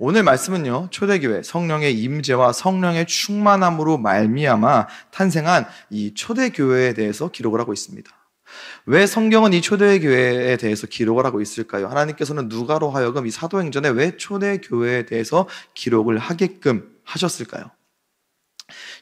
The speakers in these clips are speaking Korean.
오늘 말씀은요, 초대교회 성령의 임재와 성령의 충만함으로 말미암아 탄생한 이 초대교회에 대해서 기록을 하고 있습니다. 왜 성경은 이 초대교회에 대해서 기록을 하고 있을까요? 하나님께서는 누가로 하여금 이 사도행전에 왜 초대교회에 대해서 기록을 하게끔 하셨을까요?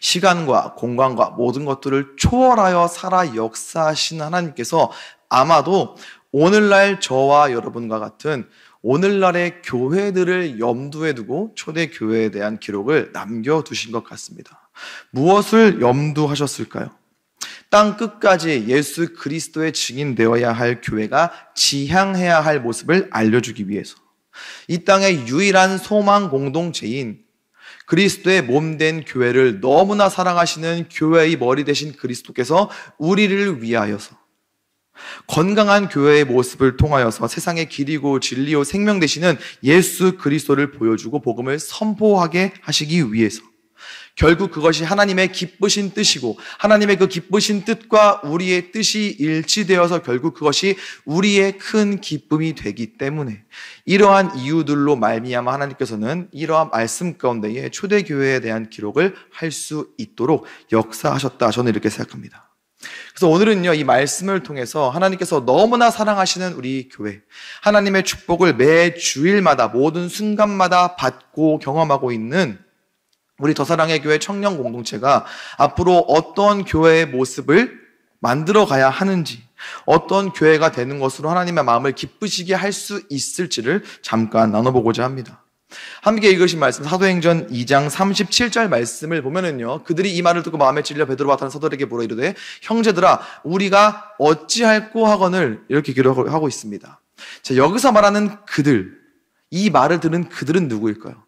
시간과 공간과 모든 것들을 초월하여 살아 역사하신 하나님께서 아마도 오늘날 저와 여러분과 같은 오늘날의 교회들을 염두에 두고 초대교회에 대한 기록을 남겨두신 것 같습니다. 무엇을 염두하셨을까요? 땅 끝까지 예수 그리스도의 증인되어야 할 교회가 지향해야 할 모습을 알려주기 위해서 이 땅의 유일한 소망 공동체인 그리스도의 몸된 교회를 너무나 사랑하시는 교회의 머리 되신 그리스도께서 우리를 위하여서 건강한 교회의 모습을 통하여서 세상의 길이고 진리요 생명 되시는 예수 그리스도를 보여주고 복음을 선포하게 하시기 위해서 결국 그것이 하나님의 기쁘신 뜻이고 하나님의 그 기쁘신 뜻과 우리의 뜻이 일치되어서 결국 그것이 우리의 큰 기쁨이 되기 때문에 이러한 이유들로 말미암아 하나님께서는 이러한 말씀 가운데에 초대교회에 대한 기록을 할 수 있도록 역사하셨다. 저는 이렇게 생각합니다. 그래서 오늘은요, 이 말씀을 통해서 하나님께서 너무나 사랑하시는 우리 교회, 하나님의 축복을 매 주일마다 모든 순간마다 받고 경험하고 있는 우리 더사랑의 교회 청년 공동체가 앞으로 어떤 교회의 모습을 만들어 가야 하는지, 어떤 교회가 되는 것으로 하나님의 마음을 기쁘시게 할 수 있을지를 잠깐 나눠보고자 합니다. 함께 읽으신 말씀 사도행전 2장 37절 말씀을 보면은요, 그들이 이 말을 듣고 마음에 찔려 베드로와 다른 사도들에게 물어 이르되 형제들아 우리가 어찌할꼬 하거늘 이렇게 기록을 하고 있습니다. 자, 여기서 말하는 그들, 이 말을 들은 그들은 누구일까요?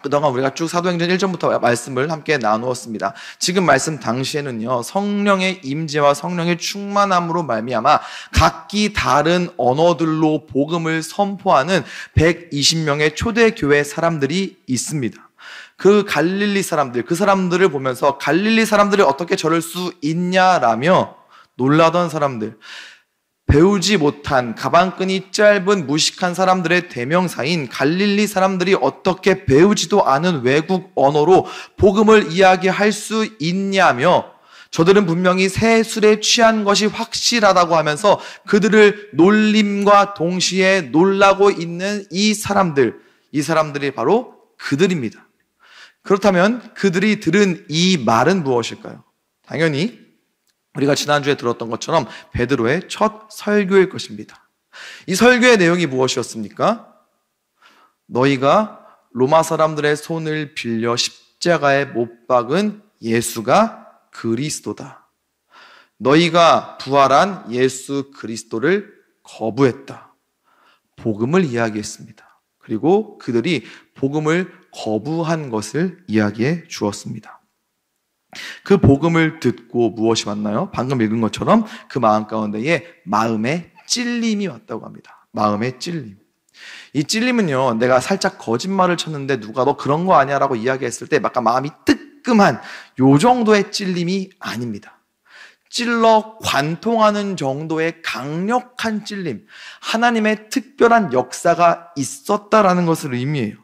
그동안 우리가 쭉 사도행전 1전부터 말씀을 함께 나누었습니다. 지금 말씀 당시에는요, 성령의 임재와 성령의 충만함으로 말미암아 각기 다른 언어들로 복음을 선포하는 120명의 초대교회 사람들이 있습니다. 그 갈릴리 사람들, 그 사람들을 보면서 갈릴리 사람들이 어떻게 저럴 수 있냐라며 놀라던 사람들, 배우지 못한 가방끈이 짧은 무식한 사람들의 대명사인 갈릴리 사람들이 어떻게 배우지도 않은 외국 언어로 복음을 이야기할 수 있냐며 저들은 분명히 새 술에 취한 것이 확실하다고 하면서 그들을 놀림과 동시에 놀라고 있는 이 사람들이 바로 그들입니다. 그렇다면 그들이 들은 이 말은 무엇일까요? 당연히 우리가 지난주에 들었던 것처럼 베드로의 첫 설교일 것입니다. 이 설교의 내용이 무엇이었습니까? 너희가 로마 사람들의 손을 빌려 십자가에 못 박은 예수가 그리스도다. 너희가 부활한 예수 그리스도를 거부했다. 복음을 이야기했습니다. 그리고 그들이 복음을 거부한 것을 이야기해 주었습니다. 그 복음을 듣고 무엇이 왔나요? 방금 읽은 것처럼 그 마음 가운데에 마음의 찔림이 왔다고 합니다. 마음의 찔림. 이 찔림은요, 내가 살짝 거짓말을 쳤는데 누가 너 그런 거 아니야? 라고 이야기했을 때 약간 마음이 뜨끔한 요 정도의 찔림이 아닙니다. 찔러 관통하는 정도의 강력한 찔림, 하나님의 특별한 역사가 있었다라는 것을 의미해요.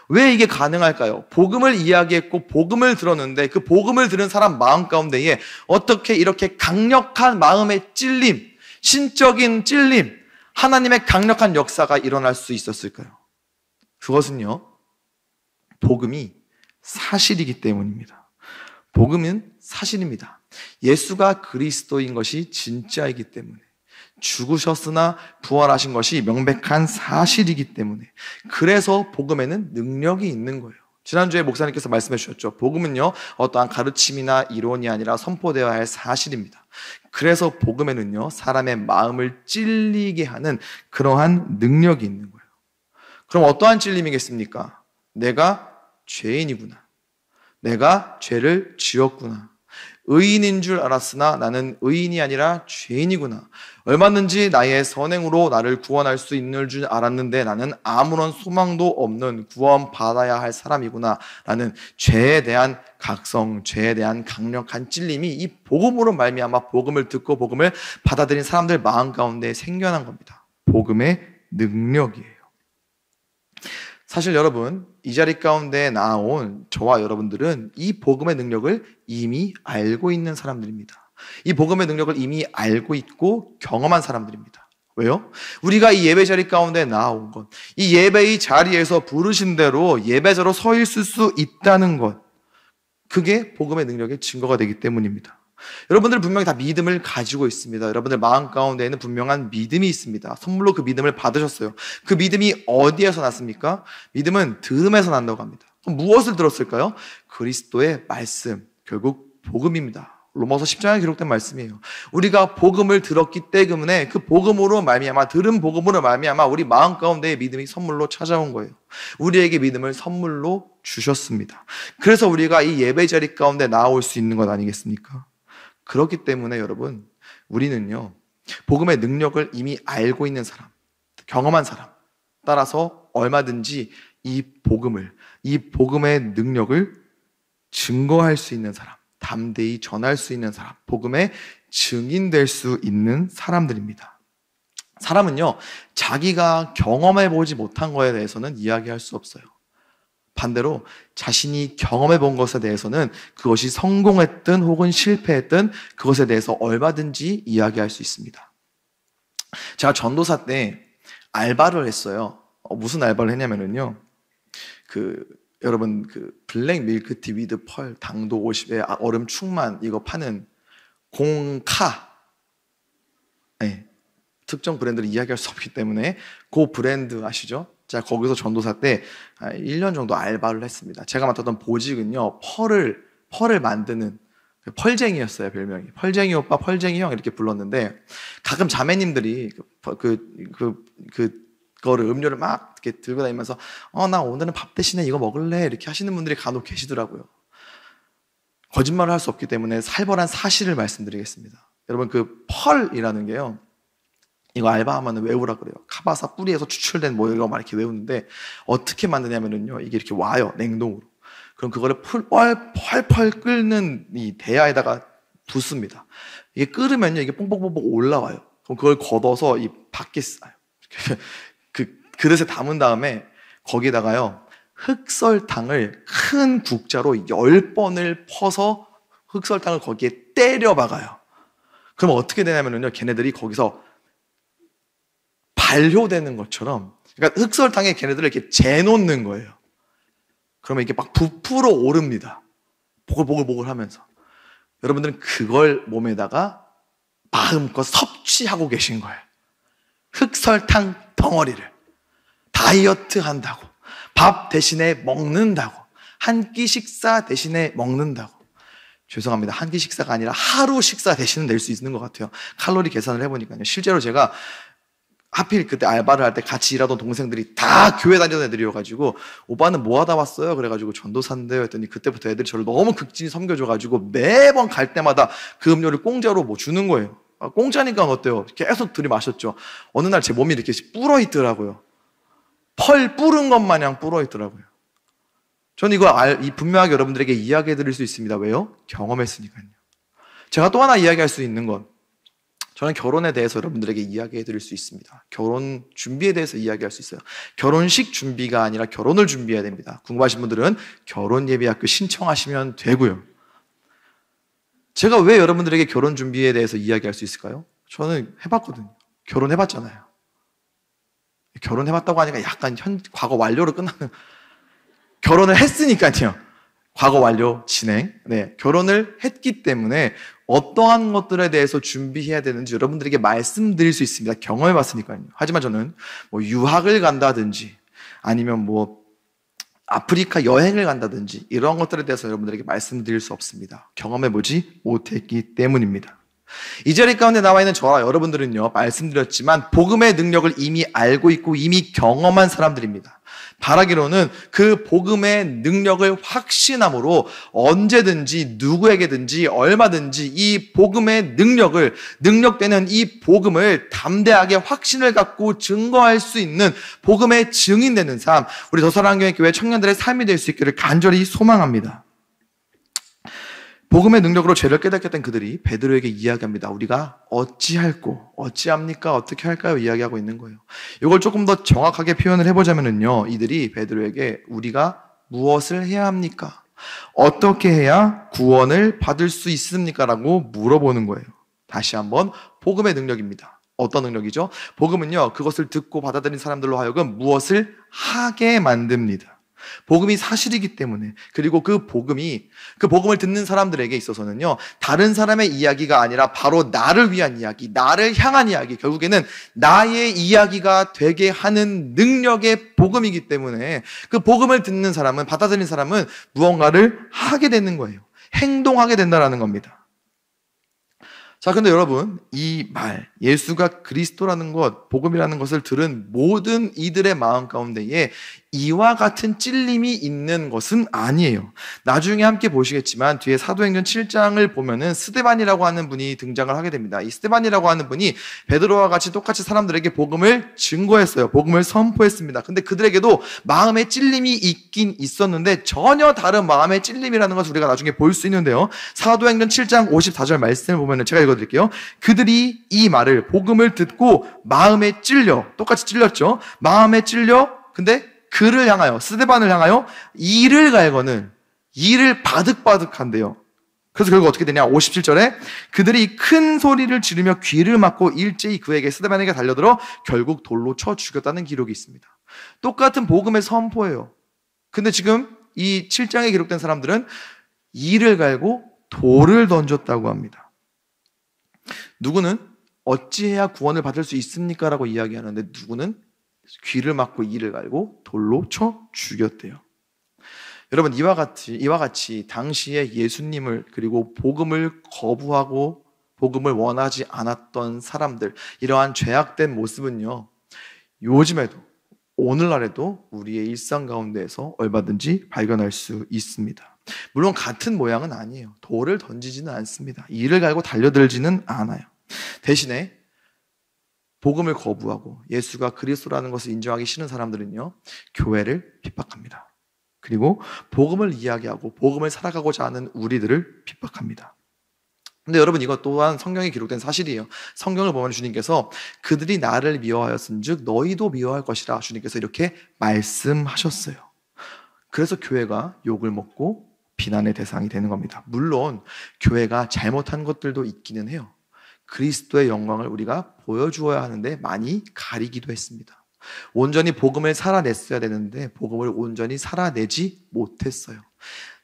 왜 이게 가능할까요? 복음을 이야기했고 복음을 들었는데 그 복음을 들은 사람 마음 가운데에 어떻게 이렇게 강력한 마음의 찔림, 신적인 찔림, 하나님의 강력한 역사가 일어날 수 있었을까요? 그것은요, 복음이 사실이기 때문입니다. 복음은 사실입니다. 예수가 그리스도인 것이 진짜이기 때문에, 죽으셨으나 부활하신 것이 명백한 사실이기 때문에, 그래서 복음에는 능력이 있는 거예요. 지난주에 목사님께서 말씀해 주셨죠. 복음은요, 어떠한 가르침이나 이론이 아니라 선포되어야 할 사실입니다. 그래서 복음에는요, 사람의 마음을 찔리게 하는 그러한 능력이 있는 거예요. 그럼 어떠한 찔림이겠습니까? 내가 죄인이구나. 내가 죄를 지었구나. 의인인 줄 알았으나 나는 의인이 아니라 죄인이구나. 얼마든지 나의 선행으로 나를 구원할 수 있는 줄 알았는데 나는 아무런 소망도 없는 구원받아야 할 사람이구나 라는 죄에 대한 각성, 죄에 대한 강력한 찔림이 이 복음으로 말미암아 복음을 듣고 복음을 받아들인 사람들 마음 가운데 생겨난 겁니다. 복음의 능력이에요. 사실 여러분, 이 자리 가운데 나온 저와 여러분들은 이 복음의 능력을 이미 알고 있는 사람들입니다. 이 복음의 능력을 이미 알고 있고 경험한 사람들입니다. 왜요? 우리가 이 예배 자리 가운데 나온 것, 이 예배의 자리에서 부르신 대로 예배자로 서 있을 수 있다는 것, 그게 복음의 능력의 증거가 되기 때문입니다. 여러분들 분명히 다 믿음을 가지고 있습니다. 여러분들 마음 가운데에는 분명한 믿음이 있습니다. 선물로 그 믿음을 받으셨어요. 그 믿음이 어디에서 났습니까? 믿음은 들음에서 난다고 합니다. 그럼 무엇을 들었을까요? 그리스도의 말씀, 결국 복음입니다. 로마서 10장에 기록된 말씀이에요. 우리가 복음을 들었기 때문에 그 복음으로 말미암아, 들은 복음으로 말미암아 우리 마음 가운데의 믿음이 선물로 찾아온 거예요. 우리에게 믿음을 선물로 주셨습니다. 그래서 우리가 이 예배 자리 가운데 나올 수 있는 것 아니겠습니까? 그렇기 때문에 여러분, 우리는요, 복음의 능력을 이미 알고 있는 사람, 경험한 사람, 따라서 얼마든지 이 복음의 능력을 증거할 수 있는 사람, 담대히 전할 수 있는 사람, 복음의 증인될 수 있는 사람들입니다. 사람은요, 자기가 경험해보지 못한 것에 대해서는 이야기할 수 없어요. 반대로 자신이 경험해 본 것에 대해서는 그것이 성공했든 혹은 실패했든 그것에 대해서 얼마든지 이야기할 수 있습니다. 제가 전도사 때 알바를 했어요. 무슨 알바를 했냐면요. 여러분 블랙 밀크티 위드 펄 당도 50에 얼음 충만 이거 파는 공카. 네, 특정 브랜드를 이야기할 수 없기 때문에 그 브랜드 아시죠? 제가 거기서 전도사 때 1년 정도 알바를 했습니다. 제가 맡았던 보직은요, 펄을 만드는 펄쟁이였어요, 별명이. 펄쟁이 오빠, 펄쟁이 형 이렇게 불렀는데, 가끔 자매님들이 그거를 음료를 막 이렇게 들고 다니면서, 나 오늘은 밥 대신에 이거 먹을래? 이렇게 하시는 분들이 간혹 계시더라고요. 거짓말을 할 수 없기 때문에 살벌한 사실을 말씀드리겠습니다. 여러분, 그 펄이라는 게요, 이거 알바하면 외우라 그래요. 카바사 뿌리에서 추출된 뭐 이런 거 막 이렇게 외우는데 어떻게 만드냐면요, 이게 이렇게 와요, 냉동으로. 그럼 그거를 펄펄 끓는 이 대야에다가 붓습니다. 이게 끓으면요, 이게 뽕뽕뽕뽕 올라와요. 그럼 그걸 걷어서 이 밖에 싸요. 그 그릇에 담은 다음에 거기다가요, 흑설탕을 큰 국자로 10번을 퍼서 흑설탕을 거기에 때려 박아요. 그럼 어떻게 되냐면요, 걔네들이 거기서 발효되는 것처럼, 그러니까 흑설탕에 걔네들을 이렇게 재놓는 거예요. 그러면 이게 막 부풀어 오릅니다. 보글보글 하면서. 여러분들은 그걸 몸에다가 마음껏 섭취하고 계신 거예요. 흑설탕 덩어리를. 다이어트 한다고. 밥 대신에 먹는다고. 한 끼 식사 대신에 먹는다고. 죄송합니다. 한 끼 식사가 아니라 하루 식사 대신은 낼 수 있는 것 같아요. 칼로리 계산을 해보니까요. 실제로 제가 하필 그때 알바를 할 때 같이 일하던 동생들이 다 교회 다니던 애들이어가지고, 오빠는 뭐 하다 왔어요? 그래가지고 전도사인데요 했더니, 그때부터 애들이 저를 너무 극진히 섬겨줘가지고 매번 갈 때마다 그 음료를 공짜로 뭐 주는 거예요. 공짜니까 어때요? 계속 들이마셨죠. 어느 날 제 몸이 이렇게 불어있더라고요. 펄 뿌른 것 마냥 불어있더라고요. 저는 이거 분명하게 여러분들에게 이야기해 드릴 수 있습니다. 왜요? 경험했으니까요. 제가 또 하나 이야기할 수 있는 건, 저는 결혼에 대해서 여러분들에게 이야기해 드릴 수 있습니다. 결혼 준비에 대해서 이야기할 수 있어요. 결혼식 준비가 아니라 결혼을 준비해야 됩니다. 궁금하신 분들은 결혼예비학교 신청하시면 되고요. 제가 왜 여러분들에게 결혼 준비에 대해서 이야기할 수 있을까요? 저는 해봤거든요. 결혼해봤잖아요. 결혼해봤다고 하니까 약간 과거 완료로 끝나는, 결혼을 했으니까요. 과거 완료 진행. 네, 결혼을 했기 때문에 어떠한 것들에 대해서 준비해야 되는지 여러분들에게 말씀드릴 수 있습니다. 경험해봤으니까요. 하지만 저는 뭐 유학을 간다든지 아니면 뭐 아프리카 여행을 간다든지 이런 것들에 대해서 여러분들에게 말씀드릴 수 없습니다. 경험해보지 못했기 때문입니다. 이 자리 가운데 나와 있는 저와 여러분들은요, 말씀드렸지만 복음의 능력을 이미 알고 있고 이미 경험한 사람들입니다. 바라기로는 그 복음의 능력을 확신함으로 언제든지 누구에게든지 얼마든지 이 복음의 능력되는 이 복음을 담대하게 확신을 갖고 증거할 수 있는 복음의 증인되는 삶, 우리 더사랑교회 청년들의 삶이 될 수 있기를 간절히 소망합니다. 복음의 능력으로 죄를 깨닫게 된 그들이 베드로에게 이야기합니다. 우리가 어찌할꼬, 어찌합니까? 어떻게 할까요? 이야기하고 있는 거예요. 이걸 조금 더 정확하게 표현을 해보자면요, 이들이 베드로에게 우리가 무엇을 해야 합니까? 어떻게 해야 구원을 받을 수 있습니까? 라고 물어보는 거예요. 다시 한번 복음의 능력입니다. 어떤 능력이죠? 복음은요, 그것을 듣고 받아들인 사람들로 하여금 무엇을 하게 만듭니다. 복음이 사실이기 때문에, 그리고 그 복음을 듣는 사람들에게 있어서는요, 다른 사람의 이야기가 아니라 바로 나를 위한 이야기, 나를 향한 이야기, 결국에는 나의 이야기가 되게 하는 능력의 복음이기 때문에 그 복음을 듣는 사람은, 받아들인 사람은 무언가를 하게 되는 거예요. 행동하게 된다는 겁니다. 자, 근데 여러분, 이 말, 예수가 그리스도라는 것, 복음이라는 것을 들은 모든 이들의 마음 가운데에 이와 같은 찔림이 있는 것은 아니에요. 나중에 함께 보시겠지만 뒤에 사도행전 7장을 보면은 스데반이라고 하는 분이 등장을 하게 됩니다. 이 스데반이라고 하는 분이 베드로와 같이 똑같이 사람들에게 복음을 증거했어요. 복음을 선포했습니다. 근데 그들에게도 마음의 찔림이 있긴 있었는데 전혀 다른 마음의 찔림이라는 것을 우리가 나중에 볼 수 있는데요. 사도행전 7장 54절 말씀을 보면은 제가 읽어드릴게요. 그들이 이 말을, 복음을 듣고 마음에 찔려, 똑같이 찔렸죠. 마음에 찔려, 근데 그를 향하여, 스데반을 향하여 이를 갈거늘, 이를 바득바득한대요. 그래서 결국 어떻게 되냐? 57절에 그들이 큰 소리를 지르며 귀를 막고 일제히 그에게, 스데반에게 달려들어 결국 돌로 쳐 죽였다는 기록이 있습니다. 똑같은 복음의 선포예요. 근데 지금 이 7장에 기록된 사람들은 이를 갈고 돌을 던졌다고 합니다. 누구는 어찌해야 구원을 받을 수 있습니까? 라고 이야기하는데, 누구는 귀를 막고 이를 갈고 돌로 쳐 죽였대요. 여러분, 이와 같이 당시에 예수님을, 그리고 복음을 거부하고 복음을 원하지 않았던 사람들, 이러한 죄악된 모습은요, 요즘에도, 오늘날에도 우리의 일상 가운데에서 얼마든지 발견할 수 있습니다. 물론 같은 모양은 아니에요. 돌을 던지지는 않습니다. 이를 갈고 달려들지는 않아요. 대신에 복음을 거부하고 예수가 그리스도라는 것을 인정하기 싫은 사람들은요, 교회를 핍박합니다. 그리고 복음을 이야기하고 복음을 살아가고자 하는 우리들을 핍박합니다. 근데 여러분, 이것 또한 성경에 기록된 사실이에요. 성경을 보면 주님께서 그들이 나를 미워하였은즉 너희도 미워할 것이라, 주님께서 이렇게 말씀하셨어요. 그래서 교회가 욕을 먹고 비난의 대상이 되는 겁니다. 물론 교회가 잘못한 것들도 있기는 해요. 그리스도의 영광을 우리가 보여주어야 하는데 많이 가리기도 했습니다. 온전히 복음을 살아냈어야 되는데 복음을 온전히 살아내지 못했어요.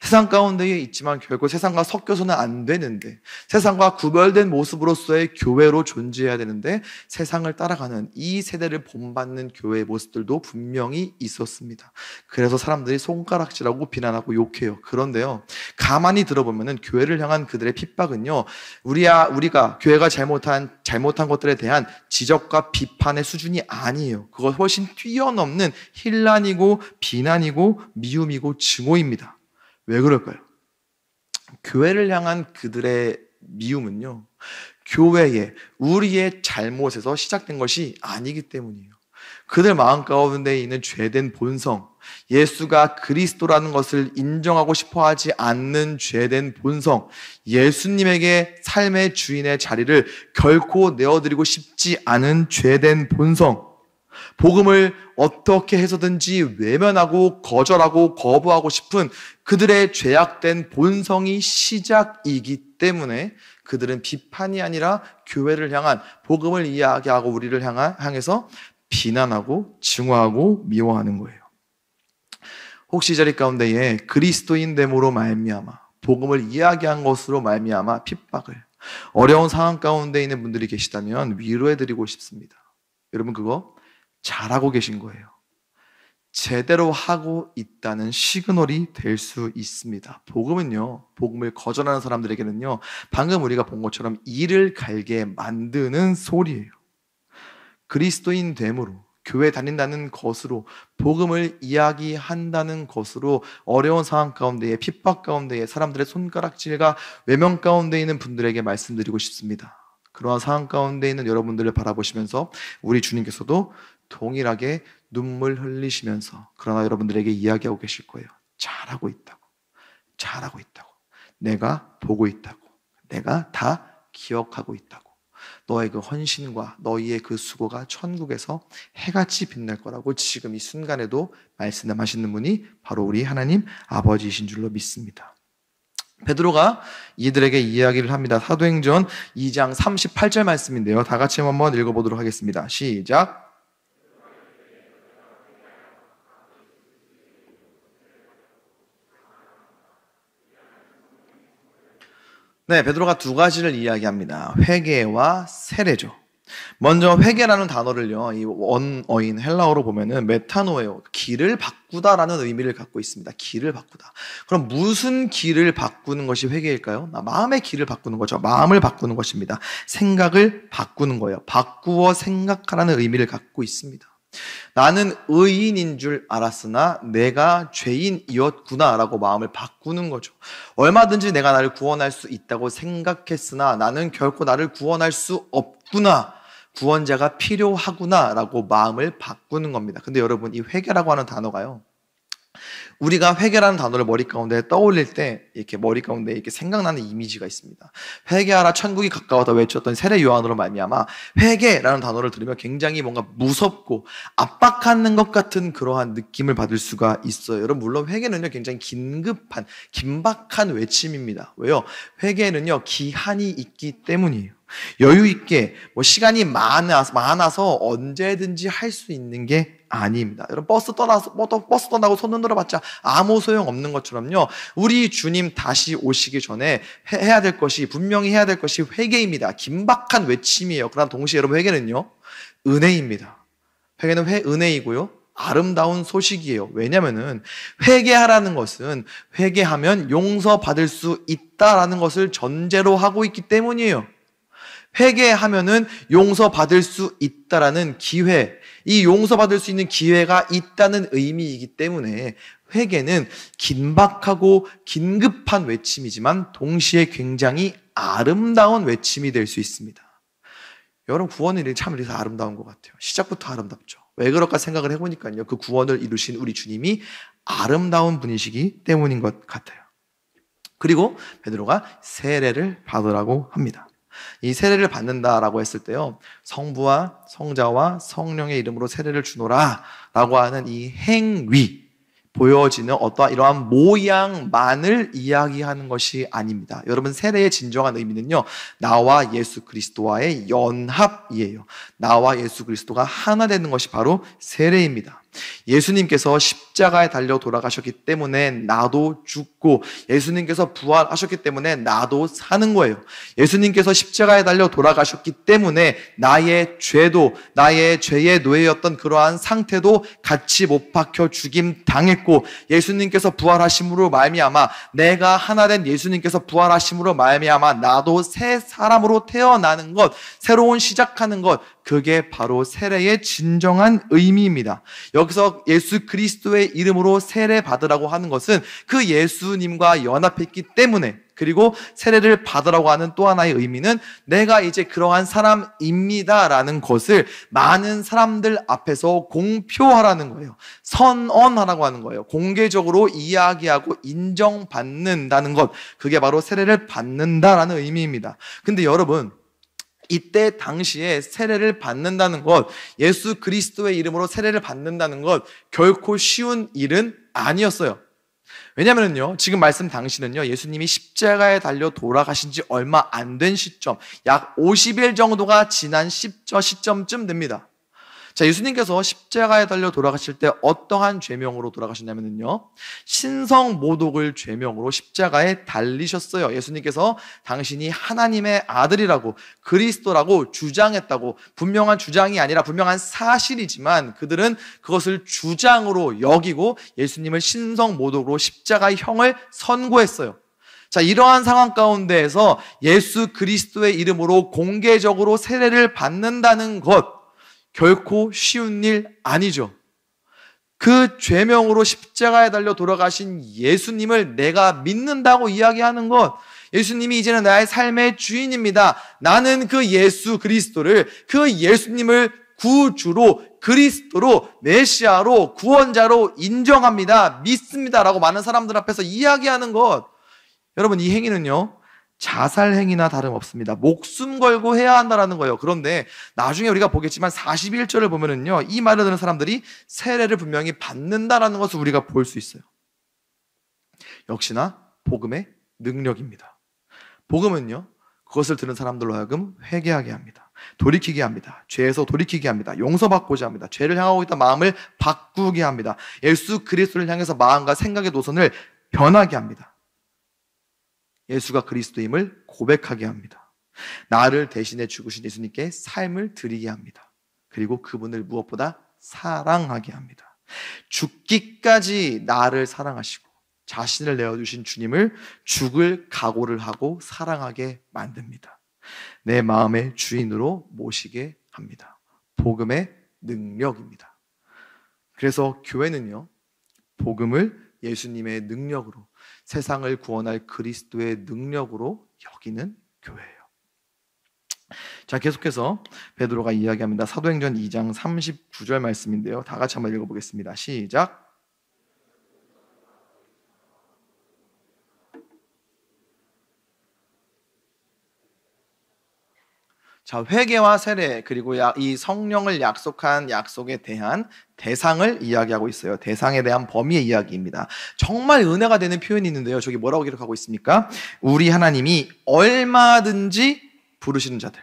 세상 가운데에 있지만 결국 세상과 섞여서는 안 되는데, 세상과 구별된 모습으로서의 교회로 존재해야 되는데 세상을 따라가는 이 세대를 본받는 교회의 모습들도 분명히 있었습니다. 그래서 사람들이 손가락질하고 비난하고 욕해요. 그런데요, 가만히 들어보면은 교회를 향한 그들의 핍박은요, 우리가 교회가 잘못한 것들에 대한 지적과 비판의 수준이 아니에요. 그것 훨씬 뛰어넘는 힐난이고 비난이고 미움이고 증오입니다. 왜 그럴까요? 교회를 향한 그들의 미움은요, 교회의, 우리의 잘못에서 시작된 것이 아니기 때문이에요. 그들 마음 가운데 있는 죄된 본성, 예수가 그리스도라는 것을 인정하고 싶어 하지 않는 죄된 본성, 예수님에게 삶의 주인의 자리를 결코 내어드리고 싶지 않은 죄된 본성, 복음을 어떻게 해서든지 외면하고 거절하고 거부하고 싶은 그들의 죄악된 본성이 시작이기 때문에 그들은 비판이 아니라 교회를 향한, 복음을 이야기하고 우리를 향해서 비난하고 증오하고 미워하는 거예요. 혹시 이 자리 가운데에 그리스도인 됨으로 말미암아, 복음을 이야기한 것으로 말미암아 핍박을, 어려운 상황 가운데 있는 분들이 계시다면 위로해드리고 싶습니다. 여러분, 그거 잘하고 계신 거예요. 제대로 하고 있다는 시그널이 될 수 있습니다. 복음은요, 복음을 거절하는 사람들에게는요, 방금 우리가 본 것처럼 이를 갈게 만드는 소리예요. 그리스도인 됨으로, 교회 다닌다는 것으로, 복음을 이야기한다는 것으로 어려운 상황 가운데에, 핍박 가운데에, 사람들의 손가락질과 외면 가운데 있는 분들에게 말씀드리고 싶습니다. 그러한 상황 가운데 있는 여러분들을 바라보시면서 우리 주님께서도 동일하게 눈물 흘리시면서 그러나 여러분들에게 이야기하고 계실 거예요. 잘하고 있다고. 잘하고 있다고. 내가 보고 있다고. 내가 다 기억하고 있다고. 너의 그 헌신과 너희의 그 수고가 천국에서 해같이 빛날 거라고 지금 이 순간에도 말씀하시는 분이 바로 우리 하나님 아버지이신 줄로 믿습니다. 베드로가 이들에게 이야기를 합니다. 사도행전 2장 38절 말씀인데요. 다 같이 한번 읽어보도록 하겠습니다. 시작. 네, 베드로가 두 가지를 이야기합니다. 회개와 세례죠. 먼저 회개라는 단어를요, 이 원어인 헬라어로 보면은 메타노예요. 길을 바꾸다라는 의미를 갖고 있습니다. 길을 바꾸다. 그럼 무슨 길을 바꾸는 것이 회개일까요? 마음의 길을 바꾸는 거죠. 마음을 바꾸는 것입니다. 생각을 바꾸는 거예요. 바꾸어 생각하라는 의미를 갖고 있습니다. 나는 의인인 줄 알았으나 내가 죄인이었구나 라고 마음을 바꾸는 거죠. 얼마든지 내가 나를 구원할 수 있다고 생각했으나 나는 결코 나를 구원할 수 없구나, 구원자가 필요하구나 라고 마음을 바꾸는 겁니다. 근데 여러분, 이 회개라고 하는 단어가요, 우리가 회개라는 단어를 머리 가운데 떠올릴 때 이렇게 머리 가운데 이렇게 생각나는 이미지가 있습니다. 회개하라 천국이 가까워다 외쳤던 세례 요한으로 말미암아 회개라는 단어를 들으면 굉장히 뭔가 무섭고 압박하는 것 같은 그러한 느낌을 받을 수가 있어요. 여러분, 물론 회개는요 굉장히 긴박한 외침입니다. 왜요? 회개는요 기한이 있기 때문이에요. 여유 있게 시간이 많아서 언제든지 할 수 있는 게 아닙니다. 여러분, 버스 떠나고 손 흔들어 봤자 아무 소용 없는 것처럼요, 우리 주님 다시 오시기 전에 분명히 해야 될 것이 회개입니다. 긴박한 외침이에요. 그러나 동시에 여러분, 회개는요 은혜입니다. 회개는 은혜이고요 아름다운 소식이에요. 왜냐면은 회개하라는 것은 회개하면 용서받을 수 있다라는 것을 전제로 하고 있기 때문이에요. 회개하면은 용서받을 수 있다라는 기회, 이 용서받을 수 있는 기회가 있다는 의미이기 때문에 회개는 긴박하고 긴급한 외침이지만 동시에 굉장히 아름다운 외침이 될 수 있습니다. 여러분, 구원의 참 이래서 아름다운 것 같아요. 시작부터 아름답죠. 왜 그럴까 생각을 해보니까요, 그 구원을 이루신 우리 주님이 아름다운 분이시기 때문인 것 같아요. 그리고 베드로가 세례를 받으라고 합니다. 이 세례를 받는다라고 했을 때요, 성부와 성자와 성령의 이름으로 세례를 주노라 라고 하는 이 행위, 보여지는 이러한 모양만을 이야기하는 것이 아닙니다. 여러분, 세례의 진정한 의미는요, 나와 예수 그리스도와의 연합이에요. 나와 예수 그리스도가 하나 되는 것이 바로 세례입니다. 예수님께서 십자가에 달려 돌아가셨기 때문에 나도 죽고, 예수님께서 부활하셨기 때문에 나도 사는 거예요. 예수님께서 십자가에 달려 돌아가셨기 때문에 나의 죄의 노예였던 그러한 상태도 같이 못 박혀 죽임 당했고, 예수님께서 부활하심으로 말미암아 내가 하나 된 예수님께서 부활하심으로 말미암아 나도 새 사람으로 태어나는 것, 새로운 시작하는 것, 그게 바로 세례의 진정한 의미입니다. 여기서 예수 그리스도의 이름으로 세례 받으라고 하는 것은 그 예수님과 연합했기 때문에, 그리고 세례를 받으라고 하는 또 하나의 의미는 내가 이제 그러한 사람입니다라는 것을 많은 사람들 앞에서 공표하라는 거예요. 선언하라고 하는 거예요. 공개적으로 이야기하고 인정받는다는 것, 그게 바로 세례를 받는다라는 의미입니다. 근데 여러분, 이때 당시에 세례를 받는다는 것, 예수 그리스도의 이름으로 세례를 받는다는 것, 결코 쉬운 일은 아니었어요. 왜냐면은요, 지금 말씀 당시는요, 예수님이 십자가에 달려 돌아가신 지 얼마 안 된 시점, 약 50일 정도가 지난 시점쯤 됩니다. 자, 예수님께서 십자가에 달려 돌아가실 때 어떠한 죄명으로 돌아가셨냐면요, 신성모독을 죄명으로 십자가에 달리셨어요. 예수님께서 당신이 하나님의 아들이라고, 그리스도라고 주장했다고, 분명한 주장이 아니라 분명한 사실이지만 그들은 그것을 주장으로 여기고 예수님을 신성모독으로 십자가형을 선고했어요. 자, 이러한 상황 가운데에서 예수 그리스도의 이름으로 공개적으로 세례를 받는다는 것, 결코 쉬운 일 아니죠. 그 죄명으로 십자가에 달려 돌아가신 예수님을 내가 믿는다고 이야기하는 것, 예수님이 이제는 나의 삶의 주인입니다. 나는 그 예수 그리스도를, 그 예수님을 구주로, 그리스도로, 메시아로, 구원자로 인정합니다. 믿습니다. 라고 많은 사람들 앞에서 이야기하는 것, 여러분, 이 행위는요, 자살 행위나 다름없습니다. 목숨 걸고 해야 한다라는 거예요. 그런데 나중에 우리가 보겠지만 41절을 보면은요, 이 말을 듣는 사람들이 세례를 분명히 받는다라는 것을 우리가 볼 수 있어요. 역시나 복음의 능력입니다. 복음은요, 그것을 들은 사람들로 하여금 회개하게 합니다. 돌이키게 합니다. 죄에서 돌이키게 합니다. 용서받고자 합니다. 죄를 향하고 있던 마음을 바꾸게 합니다. 예수 그리스도를 향해서 마음과 생각의 노선을 변하게 합니다. 예수가 그리스도임을 고백하게 합니다. 나를 대신해 죽으신 예수님께 삶을 드리게 합니다. 그리고 그분을 무엇보다 사랑하게 합니다. 죽기까지 나를 사랑하시고 자신을 내어주신 주님을 죽을 각오를 하고 사랑하게 만듭니다. 내 마음의 주인으로 모시게 합니다. 복음의 능력입니다. 그래서 교회는요, 복음을 예수님의 능력으로, 세상을 구원할 그리스도의 능력으로 여기는 교회예요. 자, 계속해서 베드로가 이야기합니다. 사도행전 2장 39절 말씀인데요, 다 같이 한번 읽어보겠습니다. 시작. 자, 회개와 세례, 그리고 이 성령을 약속한 약속에 대한 대상을 이야기하고 있어요. 대상에 대한 범위의 이야기입니다. 정말 은혜가 되는 표현이 있는데요, 저기 뭐라고 기록하고 있습니까? 우리 하나님이 얼마든지 부르시는 자들.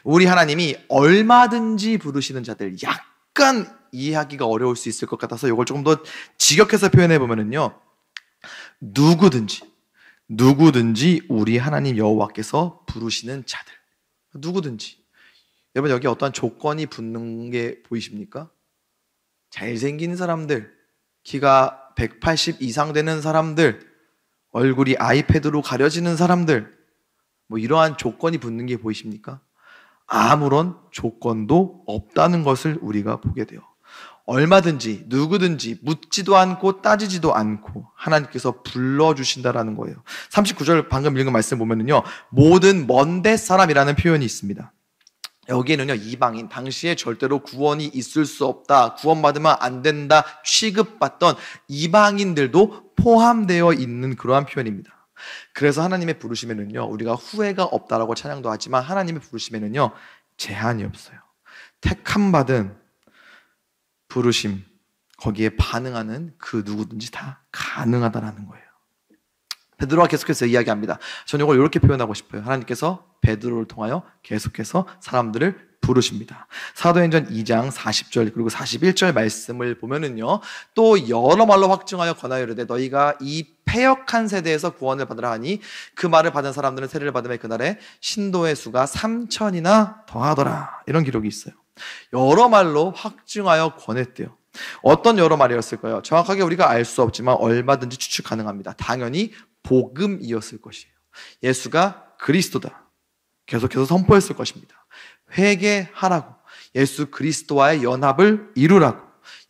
우리 하나님이 얼마든지 부르시는 자들. 약간 이해하기가 어려울 수 있을 것 같아서 이걸 조금 더 직역해서 표현해 보면은요, 누구든지 우리 하나님 여호와께서 부르시는 자들. 누구든지. 여러분, 여기 어떠한 조건이 붙는 게 보이십니까? 잘생긴 사람들, 키가 180 이상 되는 사람들, 얼굴이 아이패드로 가려지는 사람들, 뭐 이러한 조건이 붙는 게 보이십니까? 아무런 조건도 없다는 것을 우리가 보게 돼요. 얼마든지, 누구든지 묻지도 않고 따지지도 않고 하나님께서 불러주신다라는 거예요. 39절 방금 읽은 말씀 보면은요, 모든 먼데 사람이라는 표현이 있습니다. 여기에는요, 이방인, 당시에 절대로 구원이 있을 수 없다, 구원받으면 안 된다 취급받던 이방인들도 포함되어 있는 그러한 표현입니다. 그래서 하나님의 부르심에는요, 우리가 후회가 없다라고 찬양도 하지만 하나님의 부르심에는요, 제한이 없어요. 택함 받은 부르심, 거기에 반응하는 그 누구든지 다 가능하다라는 거예요. 베드로가 계속해서 이야기합니다. 저는 이걸 이렇게 표현하고 싶어요. 하나님께서 베드로를 통하여 계속해서 사람들을 부르십니다. 사도행전 2장 40절 그리고 41절 말씀을 보면은요, 또 여러 말로 확증하여 권하여 이르되 너희가 이 패역한 세대에서 구원을 받으라 하니 그 말을 받은 사람들은 세례를 받으며 그날에 신도의 수가 3,000이나 더하더라. 이런 기록이 있어요. 여러 말로 확증하여 권했대요. 어떤 여러 말이었을까요? 정확하게 우리가 알 수 없지만 얼마든지 추측 가능합니다. 당연히 복음이었을 것이에요. 예수가 그리스도다. 계속해서 선포했을 것입니다. 회개하라고, 예수 그리스도와의 연합을 이루라고,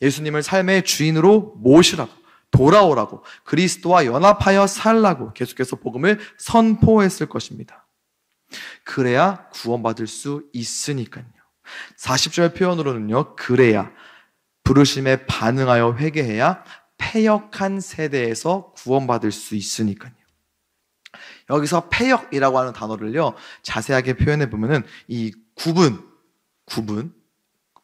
예수님을 삶의 주인으로 모시라고, 돌아오라고, 그리스도와 연합하여 살라고 계속해서 복음을 선포했을 것입니다. 그래야 구원받을 수 있으니까요. 40절 표현으로는요, 그래야, 부르심에 반응하여 회개해야 패역한 세대에서 구원받을 수 있으니까요. 여기서 패역이라고 하는 단어를요, 자세하게 표현해 보면은 이 구분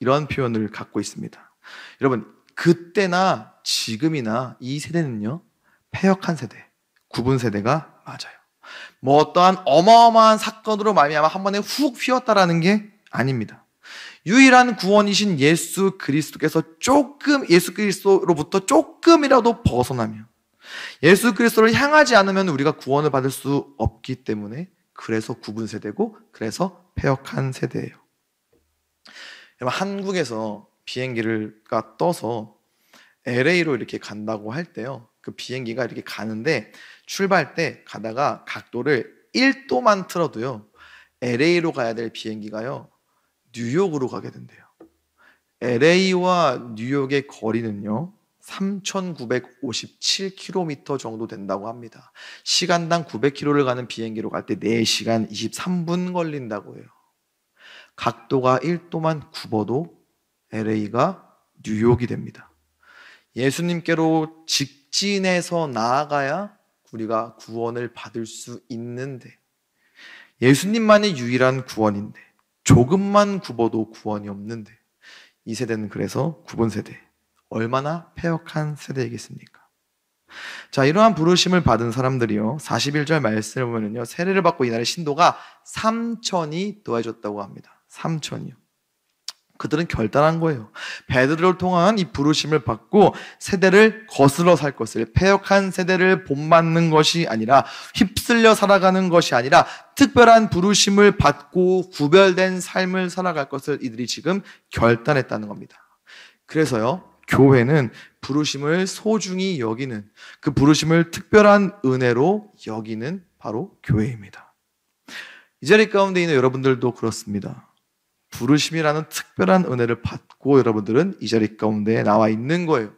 이런 표현을 갖고 있습니다. 여러분, 그때나 지금이나 이 세대는요, 패역한 세대, 구분 세대가 맞아요. 뭐 어떠한 어마어마한 사건으로 말미암아 한 번에 훅 휘었다라는 게 아닙니다. 유일한 구원이신 예수 그리스도께서 예수 그리스도로부터 조금이라도 벗어나면, 예수 그리스도를 향하지 않으면 우리가 구원을 받을 수 없기 때문에, 그래서 구분 세대고, 그래서 패역한 세대예요. 한국에서 비행기가 떠서 LA로 이렇게 간다고 할 때요, 그 비행기가 이렇게 가는데 출발 때 가다가 각도를 1도만 틀어도요, LA로 가야 될 비행기가요, 뉴욕으로 가게 된대요. LA와 뉴욕의 거리는요, 3,957km 정도 된다고 합니다. 시간당 900km를 가는 비행기로 갈 때 4시간 23분 걸린다고 해요. 각도가 1도만 굽어도 LA가 뉴욕이 됩니다. 예수님께로 직진해서 나아가야 우리가 구원을 받을 수 있는데, 예수님만이 유일한 구원인데, 조금만 굽어도 구원이 없는데, 이 세대는 그래서 구분 세대, 얼마나 패역한 세대이겠습니까? 자, 이러한 부르심을 받은 사람들이요, 41절 말씀을 보면요, 세례를 받고 이날의 신도가 3천이 더해졌다고 합니다. 3천이요. 그들은 결단한 거예요. 베드로를 통한 이 부르심을 받고 세대를 거슬러 살 것을, 패역한 세대를 본받는 것이 아니라, 휩쓸려 살아가는 것이 아니라 특별한 부르심을 받고 구별된 삶을 살아갈 것을 이들이 지금 결단했다는 겁니다. 그래서요, 교회는 부르심을 소중히 여기는, 그 부르심을 특별한 은혜로 여기는 바로 교회입니다. 이 자리 가운데 있는 여러분들도 그렇습니다. 부르심이라는 특별한 은혜를 받고 여러분들은 이 자리 가운데 나와 있는 거예요.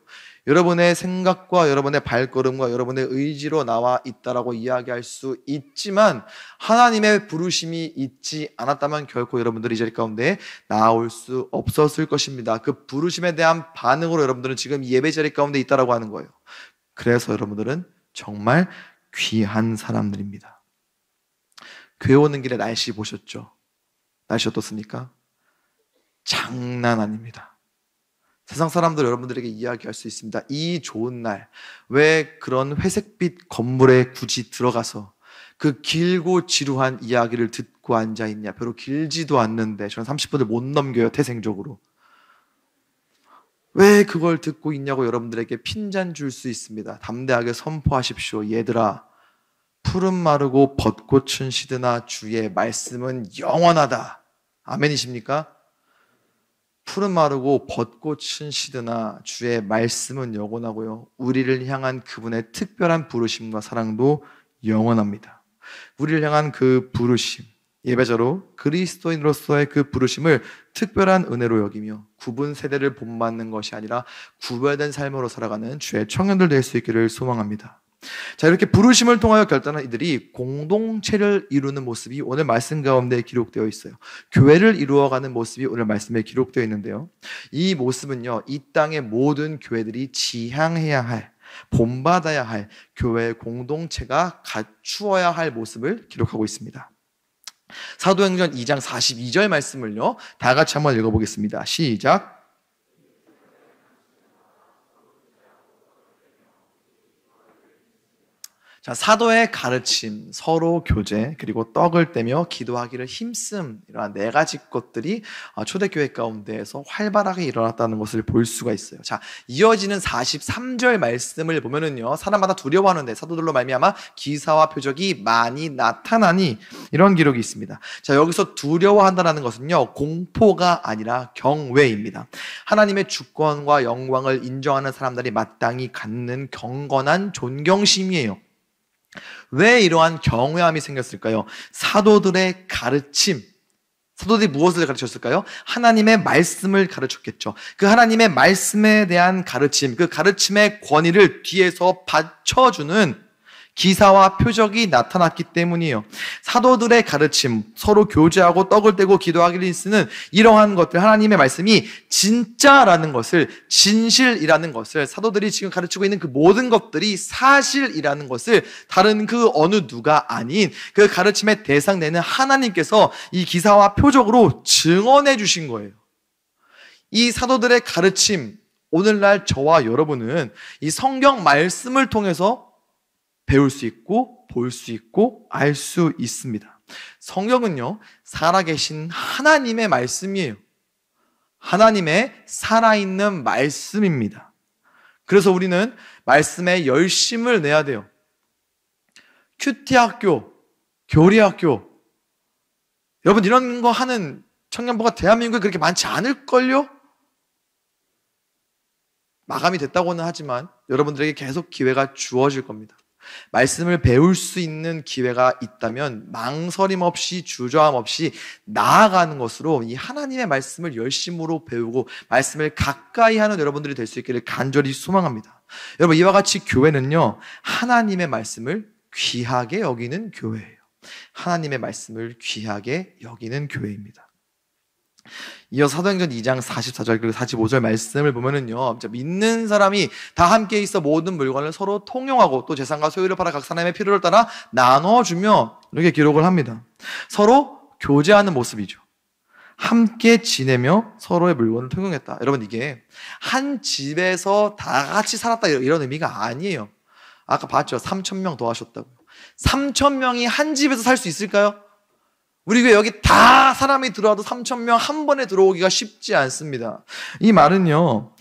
여러분의 생각과 여러분의 발걸음과 여러분의 의지로 나와 있다라고 이야기할 수 있지만, 하나님의 부르심이 있지 않았다면 결코 여러분들이 이 자리 가운데 나올 수 없었을 것입니다. 그 부르심에 대한 반응으로 여러분들은 지금 예배 자리 가운데 있다라고 하는 거예요. 그래서 여러분들은 정말 귀한 사람들입니다. 교회 오는 길에 날씨 보셨죠? 날씨 어떻습니까? 장난 아닙니다. 세상 사람들 여러분들에게 이야기할 수 있습니다. 이 좋은 날, 왜 그런 회색빛 건물에 굳이 들어가서 그 길고 지루한 이야기를 듣고 앉아있냐? 별로 길지도 않는데 저는 30분을 못 넘겨요, 태생적으로. 왜 그걸 듣고 있냐고 여러분들에게 핀잔 줄 수 있습니다. 담대하게 선포하십시오. 얘들아, 푸른 마르고 벚꽃은 시드나 주의 말씀은 영원하다. 아멘이십니까? 푸른 마르고 벚꽃은 시드나 주의 말씀은 영원하고요, 우리를 향한 그분의 특별한 부르심과 사랑도 영원합니다. 우리를 향한 그 부르심, 예배자로 그리스도인으로서의 그 부르심을 특별한 은혜로 여기며 구분 세대를 본받는 것이 아니라 구별된 삶으로 살아가는 주의 청년들 될 수 있기를 소망합니다. 자, 이렇게 부르심을 통하여 결단한 이들이 공동체를 이루는 모습이 오늘 말씀 가운데 기록되어 있어요. 교회를 이루어가는 모습이 오늘 말씀에 기록되어 있는데요, 이 모습은요, 이 땅의 모든 교회들이 지향해야 할, 본받아야 할 교회 공동체가 갖추어야 할 모습을 기록하고 있습니다. 사도행전 2장 42절 말씀을요, 다 같이 한번 읽어보겠습니다. 시작. 자, 사도의 가르침, 서로 교제, 그리고 떡을 떼며 기도하기를 힘씀, 이러한 네 가지 것들이 초대교회 가운데에서 활발하게 일어났다는 것을 볼 수가 있어요. 자, 이어지는 43절 말씀을 보면은요, 사람마다 두려워하는데 사도들로 말미암아 기사와 표적이 많이 나타나니, 이런 기록이 있습니다. 자, 여기서 두려워한다는 것은요, 공포가 아니라 경외입니다. 하나님의 주권과 영광을 인정하는 사람들이 마땅히 갖는 경건한 존경심이에요. 왜 이러한 경외함이 생겼을까요? 사도들의 가르침, 사도들이 무엇을 가르쳤을까요? 하나님의 말씀을 가르쳤겠죠. 그 하나님의 말씀에 대한 가르침, 그 가르침의 권위를 뒤에서 받쳐주는 기사와 표적이 나타났기 때문이에요. 사도들의 가르침, 서로 교제하고 떡을 떼고 기도하기를 쓰는 이러한 것들, 하나님의 말씀이 진짜라는 것을, 진실이라는 것을, 사도들이 지금 가르치고 있는 그 모든 것들이 사실이라는 것을 다른 그 어느 누가 아닌 그 가르침의 대상 되는 하나님께서 이 기사와 표적으로 증언해 주신 거예요. 이 사도들의 가르침, 오늘날 저와 여러분은 이 성경 말씀을 통해서 배울 수 있고 볼 수 있고 알 수 있습니다. 성경은요, 살아계신 하나님의 말씀이에요. 하나님의 살아있는 말씀입니다. 그래서 우리는 말씀에 열심을 내야 돼요. 큐티학교, 교리학교, 여러분 이런 거 하는 청년부가 대한민국에 그렇게 많지 않을걸요? 마감이 됐다고는 하지만 여러분들에게 계속 기회가 주어질 겁니다. 말씀을 배울 수 있는 기회가 있다면 망설임 없이 주저함 없이 나아가는 것으로 이 하나님의 말씀을 열심으로 배우고 말씀을 가까이 하는 여러분들이 될 수 있기를 간절히 소망합니다. 여러분, 이와 같이 교회는요, 하나님의 말씀을 귀하게 여기는 교회예요. 하나님의 말씀을 귀하게 여기는 교회입니다. 이어서 사도행전 2장 44절 그리고 45절 말씀을 보면은요, 믿는 사람이 다 함께 있어 모든 물건을 서로 통용하고 또 재산과 소유를 팔아 각 사람의 필요를 따라 나눠주며, 이렇게 기록을 합니다. 서로 교제하는 모습이죠. 함께 지내며 서로의 물건을 통용했다. 여러분, 이게 한 집에서 다 같이 살았다 이런 의미가 아니에요. 아까 봤죠? 3,000명 더하셨다고요. 3,000명이 한 집에서 살 수 있을까요? 우리 교회 여기 다 사람이 들어와도 3,000명 한 번에 들어오기가 쉽지 않습니다. 이 말은요,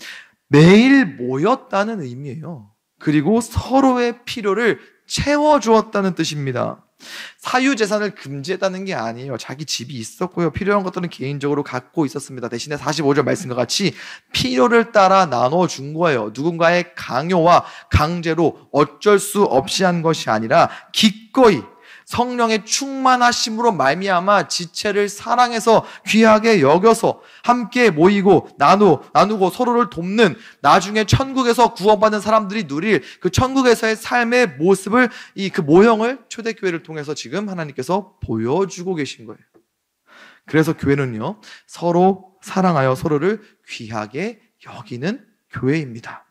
매일 모였다는 의미예요. 그리고 서로의 필요를 채워주었다는 뜻입니다. 사유재산을 금지했다는 게 아니에요. 자기 집이 있었고요, 필요한 것들은 개인적으로 갖고 있었습니다. 대신에 45절 말씀과 같이 필요를 따라 나눠준 거예요. 누군가의 강요와 강제로 어쩔 수 없이 한 것이 아니라 기꺼이 성령의 충만하심으로 말미암아 지체를 사랑해서 귀하게 여겨서 함께 모이고 나누고 서로를 돕는, 나중에 천국에서 구원받는 사람들이 누릴 그 천국에서의 삶의 모습을, 그 모형을 초대교회를 통해서 지금 하나님께서 보여주고 계신 거예요. 그래서 교회는요, 서로 사랑하여 서로를 귀하게 여기는 교회입니다.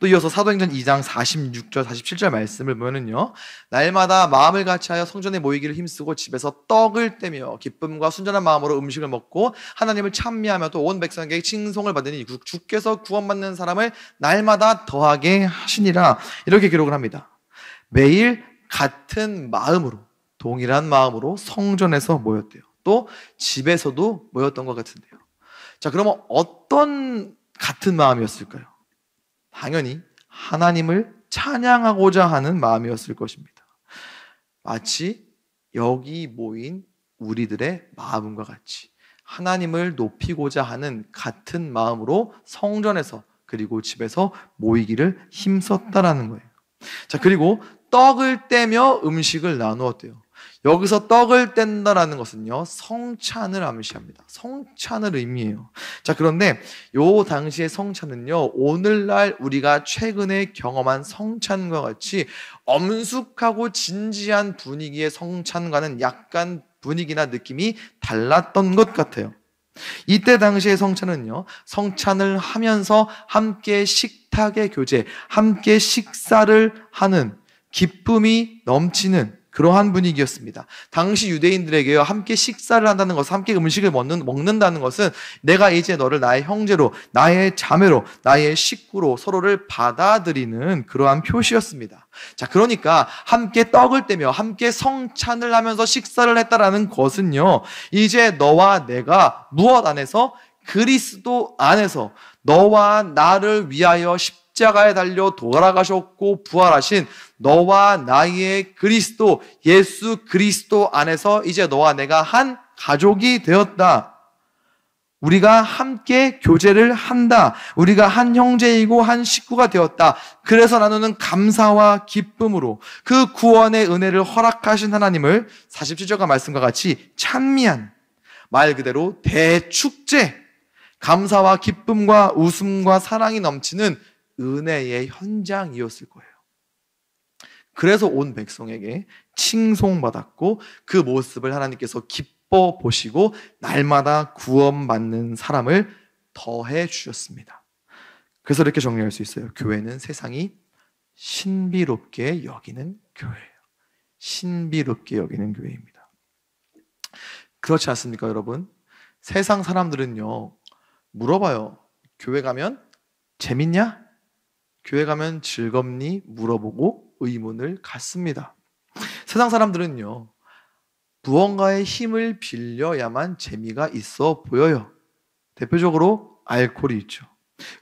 또 이어서 사도행전 2장 46절 47절 말씀을 보면은요, 날마다 마음을 같이하여 성전에 모이기를 힘쓰고 집에서 떡을 떼며 기쁨과 순전한 마음으로 음식을 먹고 하나님을 찬미하며 또 온 백성에게 칭송을 받으니 주께서 구원받는 사람을 날마다 더하게 하시니라. 이렇게 기록을 합니다. 매일 같은 마음으로, 동일한 마음으로 성전에서 모였대요. 또 집에서도 모였던 것 같은데요. 자, 그러면 어떤 같은 마음이었을까요? 당연히 하나님을 찬양하고자 하는 마음이었을 것입니다. 마치 여기 모인 우리들의 마음과 같이 하나님을 높이고자 하는 같은 마음으로 성전에서 그리고 집에서 모이기를 힘썼다라는 거예요. 자, 그리고 떡을 떼며 음식을 나누었대요. 여기서 떡을 뗀다라는 것은요, 성찬을 암시합니다. 성찬을 의미해요. 자, 그런데 요 당시의 성찬은요, 오늘날 우리가 최근에 경험한 성찬과 같이 엄숙하고 진지한 분위기의 성찬과는 약간 분위기나 느낌이 달랐던 것 같아요. 이때 당시의 성찬은요, 성찬을 하면서 함께 식탁의 교제, 함께 식사를 하는 기쁨이 넘치는 그러한 분위기였습니다. 당시 유대인들에게요, 함께 식사를 한다는 것은, 함께 음식을 먹는다는 것은 내가 이제 너를 나의 형제로, 나의 자매로, 나의 식구로 서로를 받아들이는 그러한 표시였습니다. 자, 그러니까 함께 떡을 떼며 함께 성찬을 하면서 식사를 했다라는 것은요, 이제 너와 내가 무엇 안에서? 그리스도 안에서 너와 나를 위하여 십자가에 달려 돌아가셨고 부활하신 너와 나의 그리스도, 예수 그리스도 안에서 이제 너와 내가 한 가족이 되었다. 우리가 함께 교제를 한다. 우리가 한 형제이고 한 식구가 되었다. 그래서 나누는 감사와 기쁨으로 그 구원의 은혜를 허락하신 하나님을 47절과 말씀과 같이 찬미한, 말 그대로 대축제, 감사와 기쁨과 웃음과 사랑이 넘치는 은혜의 현장이었을 거예요. 그래서 온 백성에게 칭송받았고 그 모습을 하나님께서 기뻐 보시고 날마다 구원받는 사람을 더해 주셨습니다. 그래서 이렇게 정리할 수 있어요. 교회는 세상이 신비롭게 여기는 교회예요. 신비롭게 여기는 교회입니다. 그렇지 않습니까, 여러분? 세상 사람들은요, 물어봐요. 교회 가면 재밌냐? 교회 가면 즐겁니? 물어보고 의문을 갖습니다. 세상 사람들은요, 무언가의 힘을 빌려야만 재미가 있어 보여요. 대표적으로 알코올이 있죠.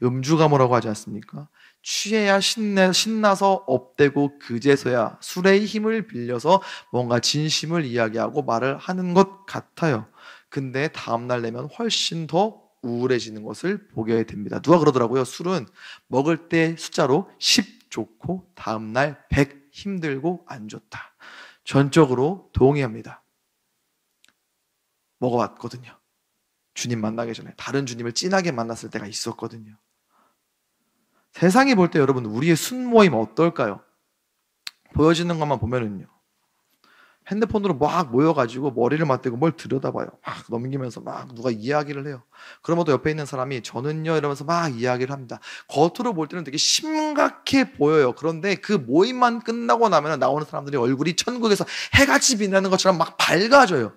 음주가 뭐라고 하지 않습니까? 취해야 신나서 업되고 그제서야 술의 힘을 빌려서 뭔가 진심을 이야기하고 말을 하는 것 같아요. 근데 다음날 내면 훨씬 더 우울해지는 것을 보게 됩니다. 누가 그러더라고요. 술은 먹을 때 숫자로 10 좋고 다음날 100 힘들고 안 좋다. 전적으로 동의합니다. 먹어봤거든요. 주님 만나기 전에 다른 주님을 진하게 만났을 때가 있었거든요. 세상이 볼 때 여러분, 우리의 순모임 어떨까요? 보여지는 것만 보면은요, 핸드폰으로 막 모여가지고 머리를 맞대고 뭘 들여다봐요. 막 넘기면서 막 누가 이야기를 해요. 그러면 또 옆에 있는 사람이 저는요 이러면서 막 이야기를 합니다. 겉으로 볼 때는 되게 심각해 보여요. 그런데 그 모임만 끝나고 나면 나오는 사람들이 얼굴이 천국에서 해같이 빛나는 것처럼 막 밝아져요.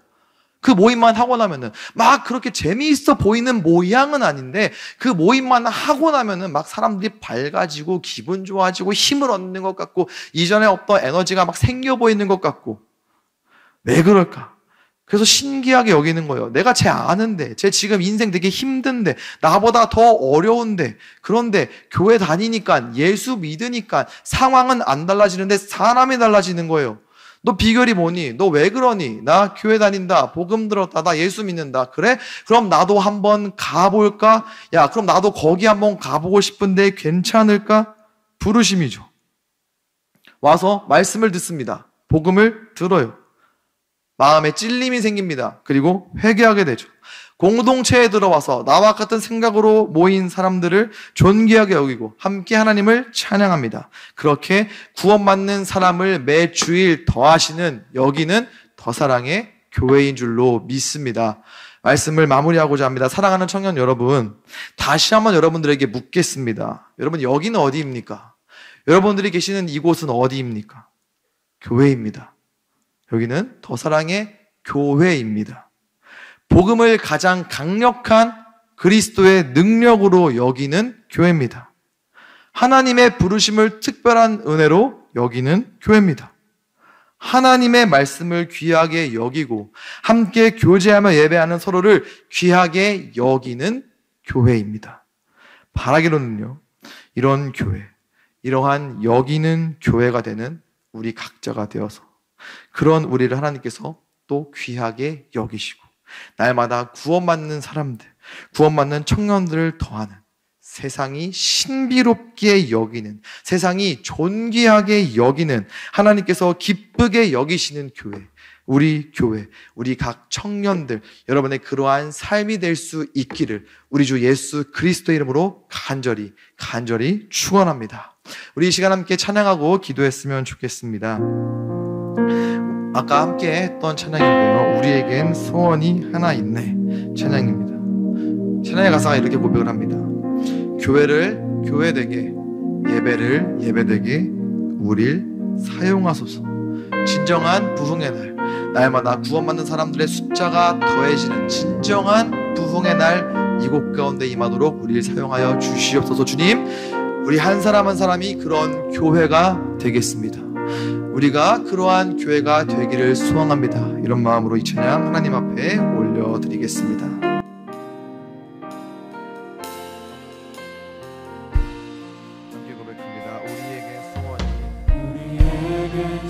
그 모임만 하고 나면은 막 그렇게 재미있어 보이는 모양은 아닌데 그 모임만 하고 나면은 막 사람들이 밝아지고 기분 좋아지고 힘을 얻는 것 같고 이전에 없던 에너지가 막 생겨 보이는 것 같고 왜 그럴까? 그래서 신기하게 여기는 거예요. 내가 쟤 아는데, 쟤 지금 인생 되게 힘든데, 나보다 더 어려운데, 그런데 교회 다니니까, 예수 믿으니까 상황은 안 달라지는데 사람이 달라지는 거예요. 너 비결이 뭐니? 너 왜 그러니? 나 교회 다닌다. 복음 들었다. 나 예수 믿는다. 그래? 그럼 나도 한번 가볼까? 야, 그럼 나도 거기 한번 가보고 싶은데 괜찮을까? 부르심이죠. 와서 말씀을 듣습니다. 복음을 들어요. 마음에 찔림이 생깁니다. 그리고 회개하게 되죠. 공동체에 들어와서 나와 같은 생각으로 모인 사람들을 존귀하게 여기고 함께 하나님을 찬양합니다. 그렇게 구원받는 사람을 매 주일 더하시는 여기는 더 사랑의 교회인 줄로 믿습니다. 말씀을 마무리하고자 합니다. 사랑하는 청년 여러분, 다시 한번 여러분들에게 묻겠습니다. 여러분, 여기는 어디입니까? 여러분들이 계시는 이곳은 어디입니까? 교회입니다. 여기는 더 사랑의 교회입니다. 복음을 가장 강력한 그리스도의 능력으로 여기는 교회입니다. 하나님의 부르심을 특별한 은혜로 여기는 교회입니다. 하나님의 말씀을 귀하게 여기고 함께 교제하며 예배하는 서로를 귀하게 여기는 교회입니다. 바라기로는요, 이런 교회, 이러한 여기는 교회가 되는 우리 각자가 되어서 그런 우리를 하나님께서 또 귀하게 여기시고 날마다 구원받는 사람들, 구원받는 청년들을 더하는 세상이 신비롭게 여기는, 세상이 존귀하게 여기는 하나님께서 기쁘게 여기시는 교회, 우리 교회, 우리 각 청년들, 여러분의 그러한 삶이 될 수 있기를 우리 주 예수 그리스도의 이름으로 간절히 축원합니다. 우리 이 시간 함께 찬양하고 기도했으면 좋겠습니다. 아까 함께 했던 찬양인데요, 우리에겐 소원이 하나 있네 찬양입니다. 찬양의 가사가 이렇게 고백을 합니다. 교회를 교회되게, 예배를 예배되게 우릴 사용하소서. 진정한 부흥의 날, 날마다 구원받는 사람들의 숫자가 더해지는 진정한 부흥의 날 이곳 가운데 임하도록 우리를 사용하여 주시옵소서. 주님, 우리 한 사람 한 사람이 그런 교회가 되겠습니다. 우리가 그러한 교회가 되기를 소원합니다. 이런 마음으로 이 찬양 하나님 앞에 올려드리겠습니다. 함께 고백합니다. 우리에겐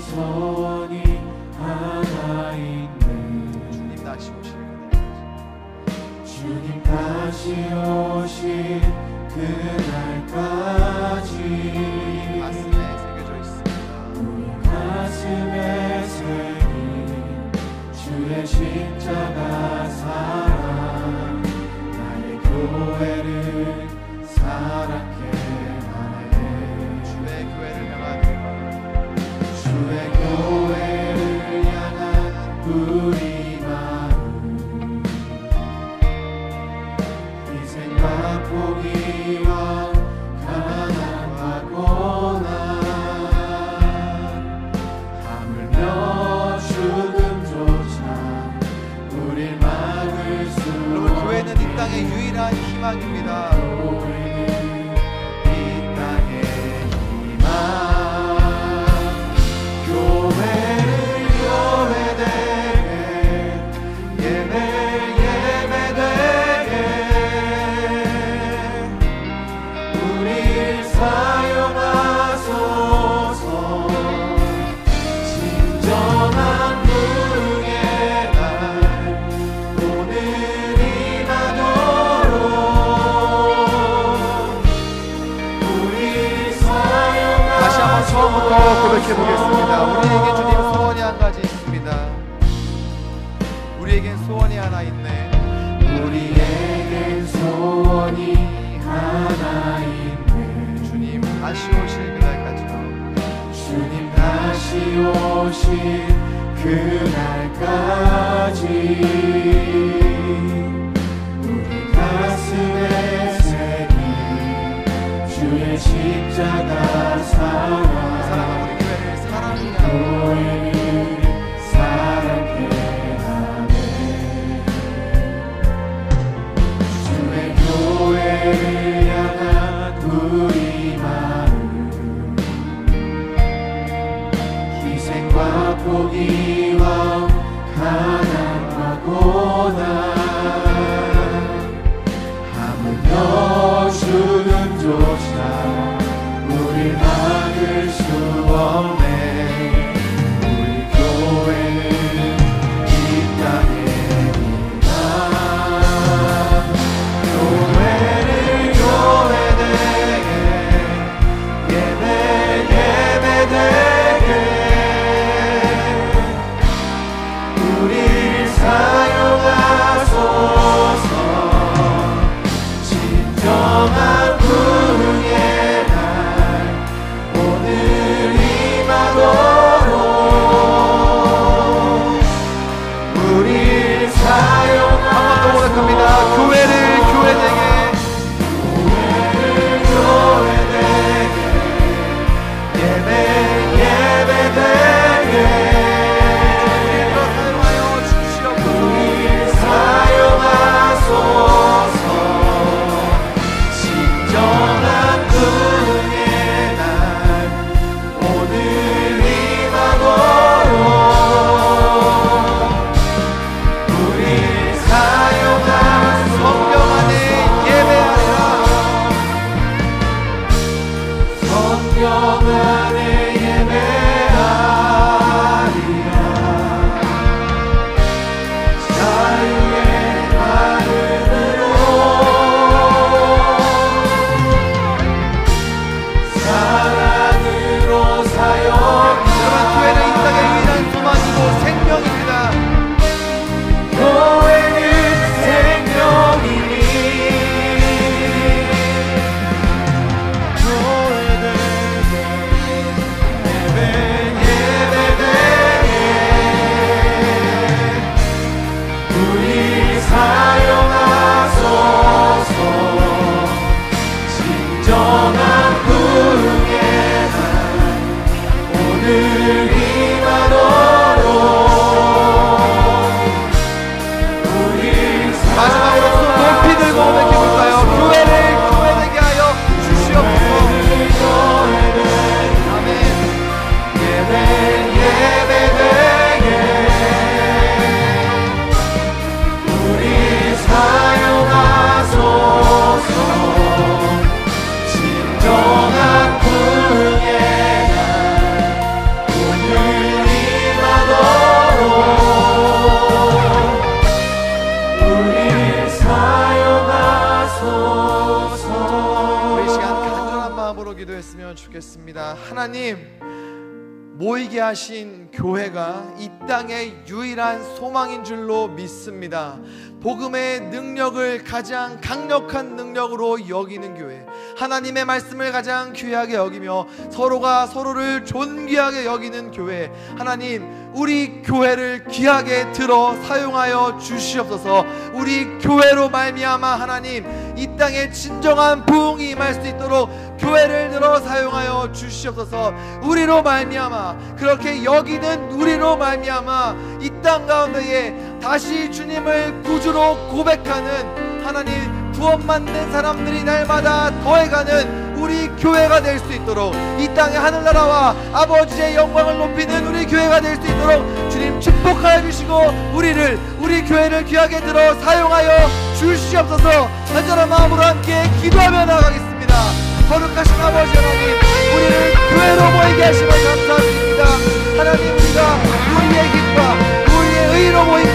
소원이 하나 있네. 주님 다시 오실 그날까지 가슴에 새긴 주의 십자가 사랑, 나의 교회를 사랑케 하네. 주의 교회를 향한, 주의 교회를 향한 우리 마음, 희생과 포기와 가난과 고난, 땅의 유일한 희망입니다. 이 땅의 희망, 교회를 교회되게, 예배를 예배되게 우릴 사용하소서. 진정한 부흥의 날 오늘 처음부터 고백해보겠습니다. 우리에게 주님 소원이 한 가지 있습니다. 우리에겐 소원이 하나 있네. 우리에겐 소원이 하나 있네. 주님 다시 오실 그날까지요. 주님 다시 오실 그날까지 우리 가슴에 새긴 주의 십자가 사랑하고 우리 교회를 사랑케 하네. 주의 교회를 향한 우리 마음 희생과 포기와 가난과 고난 하물며 주는조차 우릴 막을 수 없네. 우리 교회는 이 땅에니라. 교회를 교회되게 예배되게 우릴 사용하소서. 진정한 부흥의 날 오늘 임하도록 우릴 사용하소서. 한 번 더 고백합니다. 교회를 교회되게 예배되게 사용하소서. 진정한 부흥의 날 오늘 임하도록 우릴 사용하소서. 성경 안에 예배하리라. 성경 안에 예배하리라. 자유의 마음으로 사랑으로 사용. 여러분, 교회는 이 땅의 유일한 소망이고 생명입니다. 교회는 생명이니 교회되게 예배되게 우리 사용하소서. 진정한 부흥의 날 오늘 임하도록 우리 마지막으로 손 높이 들고 고백해볼까요? 교회를 교회되게 하여 주시옵소서. 아멘. 예배되게 우리 사용하소서. 진정한 부흥의 날 오늘 임하도록 우리 사용하소서. 우리 시간 간절한 마음으로 기도했으면 좋겠습니다. 하나님, 모이게 하신 교회가 이 땅의 유일한 소망인 줄로 믿습니다. 복음의 능력을 가장 강력한 능력으로 여기는 교회, 하나님의 말씀을 가장 귀하게 여기며 서로가 서로를 존귀하게 여기는 교회, 하나님, 우리 교회를 귀하게 들어 사용하여 주시옵소서. 우리 교회로 말미암아 하나님, 이 땅에 진정한 부흥이 임할 수 있도록 교회를 들어 사용하여 주시옵소서. 우리로 말미암아, 그렇게 여기는 우리로 말미암아 이 땅 가운데에 다시 주님을 구주로 고백하는 하나님, 구원받는 사람들이 날마다 더해가는 우리 교회가 될 수 있도록, 이 땅의 하늘나라와 아버지의 영광을 높이는 우리 교회가 될 수 있도록 주님 축복하여 주시고, 우리 교회를 귀하게 들어 사용하여 주시옵소서. 간절한 마음으로 함께 기도하며 나가겠습니다. 거룩하신 아버지 하나님, 우리를 교회로 모이게 하시면 감사드립니다. 하나님, 우리가 우리의 힘과 우리의 의로 모이게